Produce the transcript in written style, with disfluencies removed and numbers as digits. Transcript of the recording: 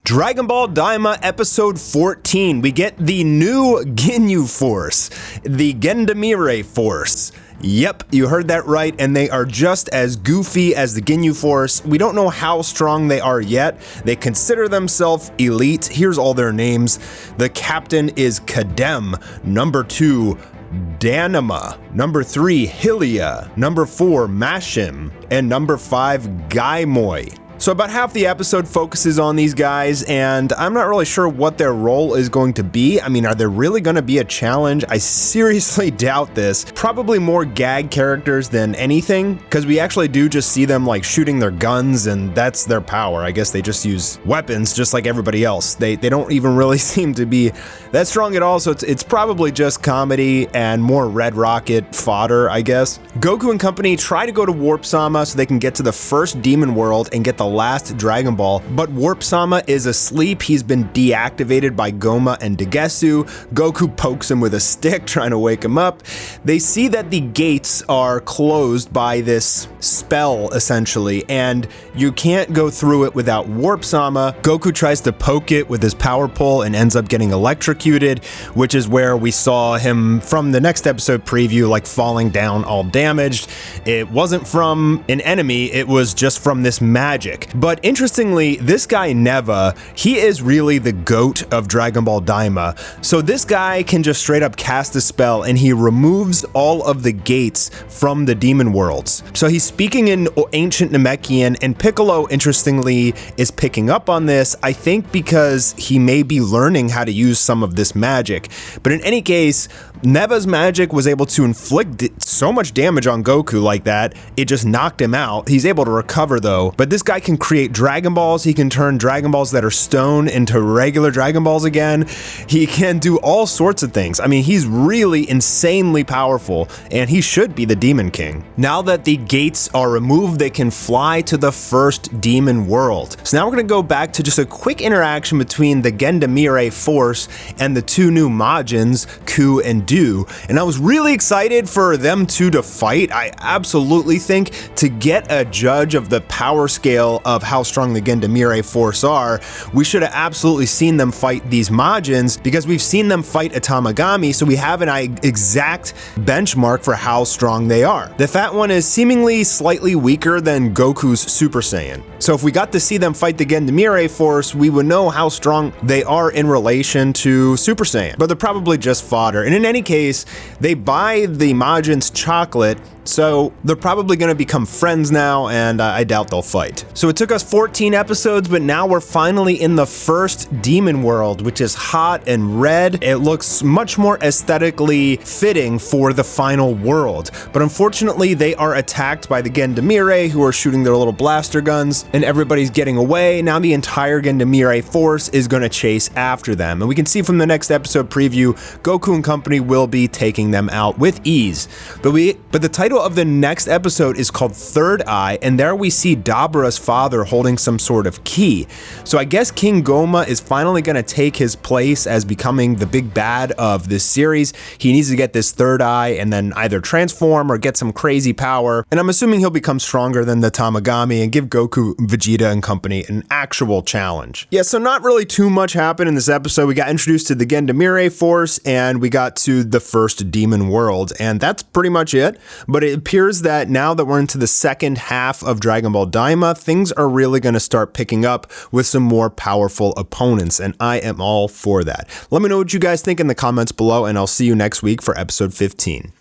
Dragon Ball Daima Episode 14. We get the new Ginyu Force, the Gendamire Force. Yep, you heard that right, and they are just as goofy as the Ginyu Force. We don't know how strong they are yet. They consider themselves elite. Here's all their names. The captain is Kadem. Number 2, Danima. Number 3, Hylia. Number 4, Mashim. And number 5, Gaimoi. So about half the episode focuses on these guys, and I'm not really sure what their role is going to be. I mean, are there really going to be a challenge? I seriously doubt this. Probably more gag characters than anything, because we actually do just see them like shooting their guns, and that's their power. I guess they just use weapons just like everybody else. They don't even really seem to be that strong at all, so it's probably just comedy and more Red Rocket fodder, I guess. Goku and company try to go to Warp Sama so they can get to the first demon world and get the last Dragon Ball, but Warp Sama is asleep. He's been deactivated by Goma and Degesu. Goku pokes him with a stick, trying to wake him up. They see that the gates are closed by this spell, essentially, and you can't go through it without Warp Sama. Goku tries to poke it with his power pole and ends up getting electrocuted, which is where we saw him from the next episode preview, like falling down all damaged. It wasn't from an enemy, it was just from this magic. But interestingly, this guy Neva, he is really the GOAT of Dragon Ball Daima. So this guy can just straight up cast a spell and he removes all of the gates from the demon worlds. So he's speaking in ancient Namekian, and Piccolo, interestingly, is picking up on this, I think because he may be learning how to use some of this magic. But in any case, Neva's magic was able to inflict so much damage on Goku like that, it just knocked him out. He's able to recover though, but this guy can create Dragon Balls. He can turn Dragon Balls that are stone into regular Dragon Balls again. He can do all sorts of things. I mean, he's really insanely powerful, and he should be the Demon King. Now that the gates are removed, they can fly to the first demon world. So now we're going to go back to just a quick interaction between the Gendamire Force and the two new Majins, Ku and Do, and I was really excited for them two to fight. I absolutely think to get a judge of the power scale of how strong the Gendamire Force are, we should have absolutely seen them fight these Majins, because we've seen them fight a Tamagami, so we have an exact benchmark for how strong they are. The fat one is seemingly slightly weaker than Goku's Super Saiyan. So if we got to see them fight the Gendamire Force, we would know how strong they are in relation to Super Saiyan. But they're probably just fodder. And in any case, they buy the Majins chocolate, so they're probably going to become friends now, and I doubt they'll fight. So it took us 14 episodes, but now we're finally in the first demon world, which is hot and red. It looks much more aesthetically fitting for the final world. But unfortunately, they are attacked by the Gendamire, who are shooting their little blaster guns, and everybody's getting away. Now the entire Gendamire force is going to chase after them. And we can see from the next episode preview, Goku and company will be taking them out with ease. But the title of the next episode is called Third Eye, and there we see Dabra's father holding some sort of key. So I guess King Goma is finally going to take his place as becoming the big bad of this series. He needs to get this third eye and then either transform or get some crazy power, and I'm assuming he'll become stronger than the Tamagami and give Goku, Vegeta, and company an actual challenge. Yeah, so not really too much happened in this episode. We got introduced to the Gendamire Force, and we got to the first demon world, and that's pretty much it. But it appears that now that we're into the second half of Dragon Ball Daima, things are really going to start picking up with some more powerful opponents, and I am all for that. Let me know what you guys think in the comments below, and I'll see you next week for episode 15.